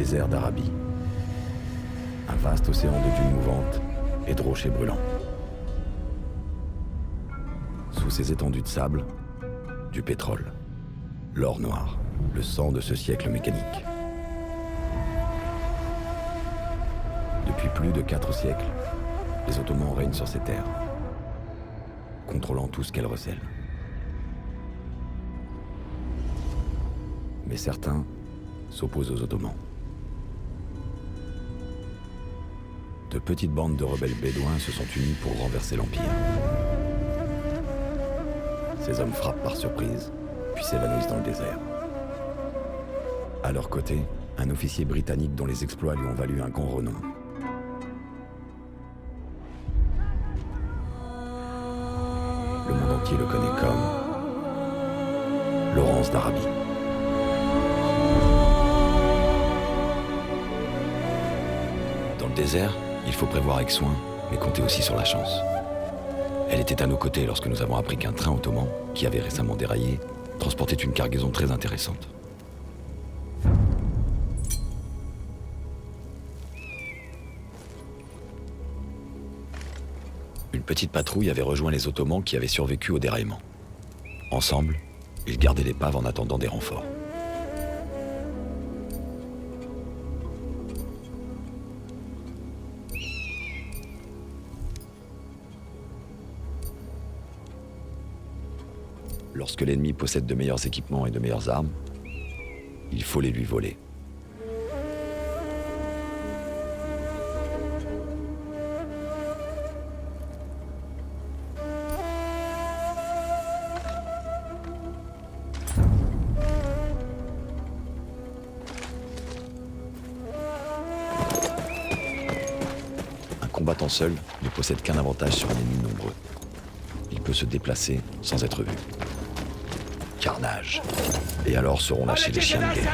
désert d'Arabie. Un vaste océan de dunes mouvantes et de rochers brûlants. Sous ces étendues de sable, du pétrole, l'or noir, le sang de ce siècle mécanique. Depuis plus de 4 siècles, les Ottomans règnent sur ces terres, contrôlant tout ce qu'elles recèlent. Mais certains s'opposent aux Ottomans. De petites bandes de rebelles bédouins se sont unis pour renverser l'Empire. Ces hommes frappent par surprise, puis s'évanouissent dans le désert. À leur côté, un officier britannique dont les exploits lui ont valu un grand renom. Le monde entier le connaît comme Lawrence d'Arabie. Dans le désert, il faut prévoir avec soin, mais compter aussi sur la chance. Elle était à nos côtés lorsque nous avons appris qu'un train ottoman, qui avait récemment déraillé, transportait une cargaison très intéressante. Une petite patrouille avait rejoint les Ottomans qui avaient survécu au déraillement. Ensemble, ils gardaient l'épave en attendant des renforts. Lorsque l'ennemi possède de meilleurs équipements et de meilleures armes, il faut les lui voler. Un combattant seul ne possède qu'un avantage sur un ennemi nombreux. Il peut se déplacer sans être vu. Carnage. Et alors seront lâchés les chiens de guerre.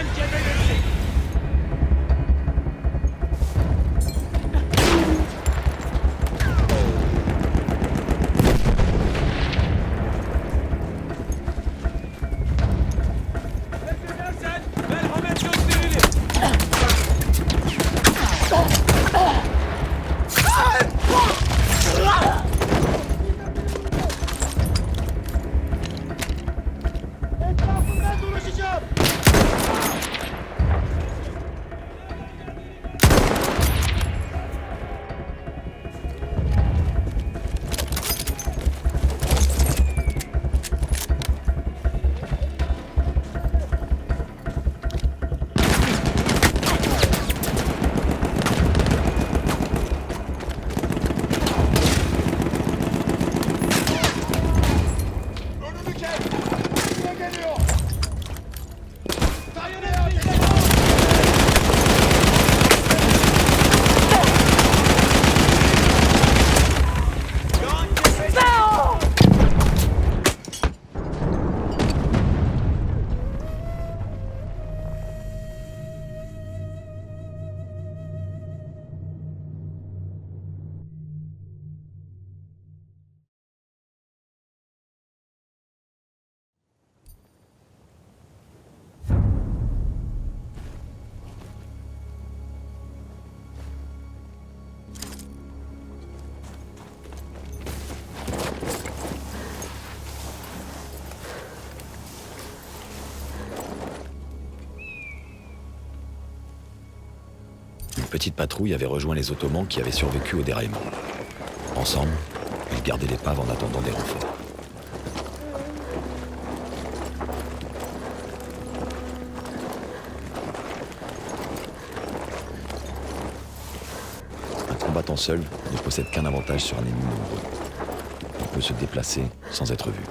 Une petite patrouille avait rejoint les Ottomans qui avaient survécu au déraillement. Ensemble, ils gardaient l'épave en attendant des renforts. Un combattant seul ne possède qu'un avantage sur un ennemi nombreux. Il peut se déplacer sans être vu.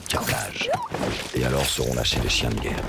Carnage. Et alors seront lâchés les chiens de guerre.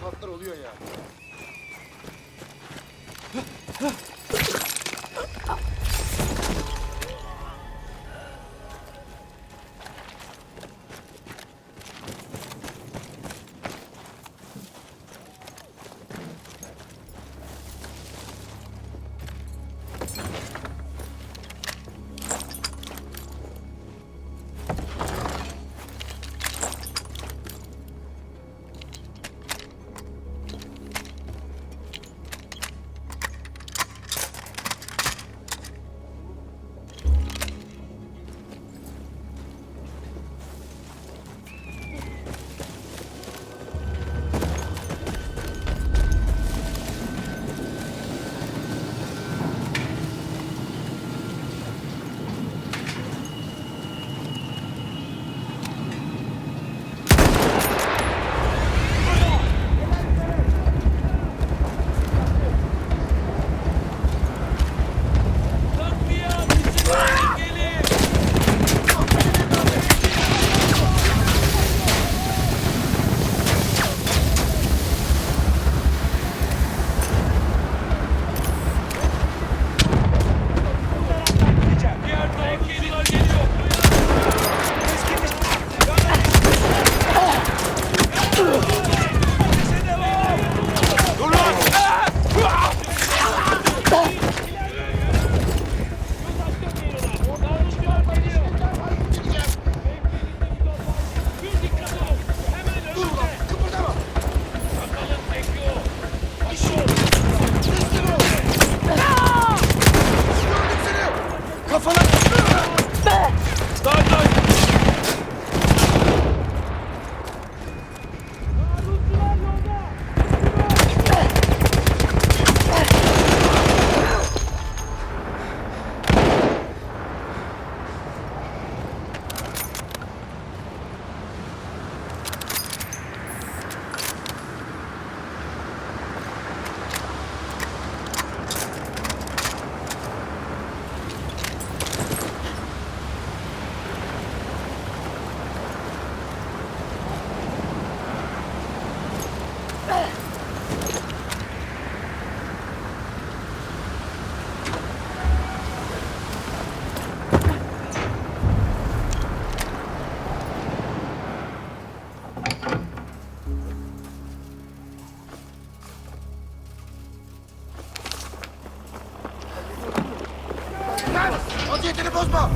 hatlar oluyor ya.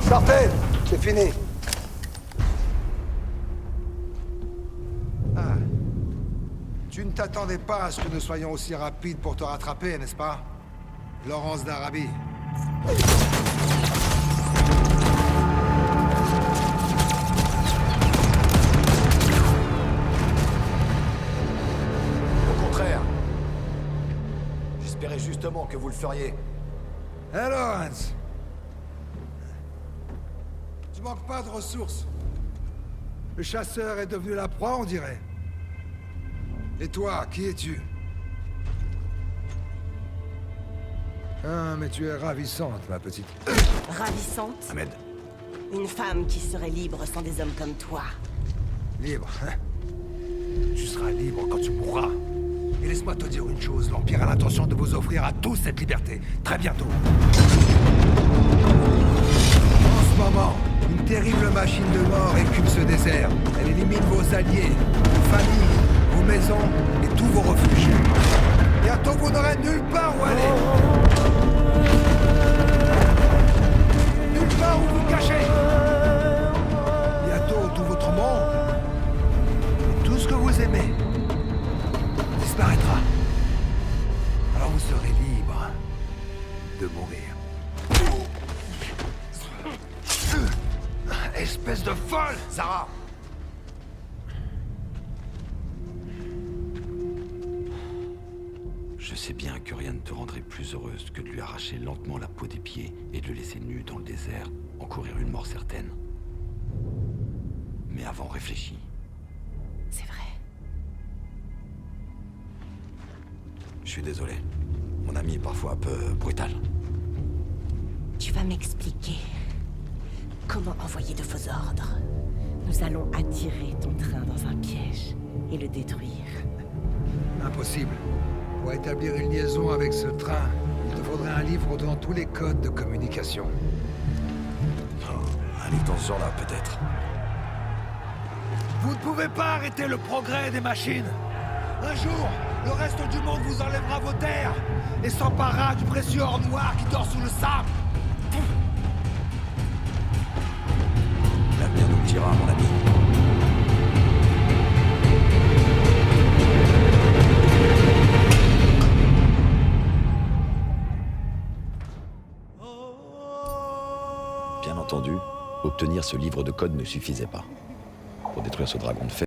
Sortez, c'est fini. Ah. Tu ne t'attendais pas à ce que nous soyons aussi rapides pour te rattraper, n'est-ce pas? Laurence d'Arabie. Au contraire. J'espérais justement que vous le feriez. Hé, Lawrence. Tu manques pas de ressources. Le chasseur est devenu la proie, on dirait. Et toi, qui es-tu? Ah, mais tu es ravissante, ma petite. Ravissante? Ahmed, Une femme qui serait libre sans des hommes comme toi. Libre, hein? Tu seras libre quand tu mourras. Et laisse-moi te dire une chose, l'Empire a l'intention de vous offrir à tous cette liberté, très bientôt. En ce moment, une terrible machine de mort écume ce désert. Elle élimine vos alliés, vos familles, vos maisons et tous vos refuges. Bientôt, vous n'aurez nulle part où aller. Nulle part où vous cacher. Bientôt, tout votre monde, et tout ce que vous aimez, disparaîtra. Alors vous serez libre de mourir. Espèce de folle, Sarah! je sais bien que rien ne te rendrait plus heureuse que de lui arracher lentement la peau des pieds et de le laisser nu dans le désert, encourir une mort certaine. Mais avant, réfléchis. C'est vrai. Je suis désolé. Mon ami est parfois un peu brutal. Tu vas m'expliquer comment envoyer de faux ordres. Nous allons attirer ton train dans un piège et le détruire. impossible. Pour établir une liaison avec ce train, il te faudrait un livre contenant tous les codes de communication. Un livre dans ce genre-là, peut-être. Vous ne pouvez pas arrêter le progrès des machines. Un jour, le reste du monde vous enlèvera vos terres et s'emparera du précieux or noir qui dort sous le sable. L'avenir nous le dira, mon ami. Bien entendu, obtenir ce livre de code ne suffisait pas. Pour détruire ce dragon de fer,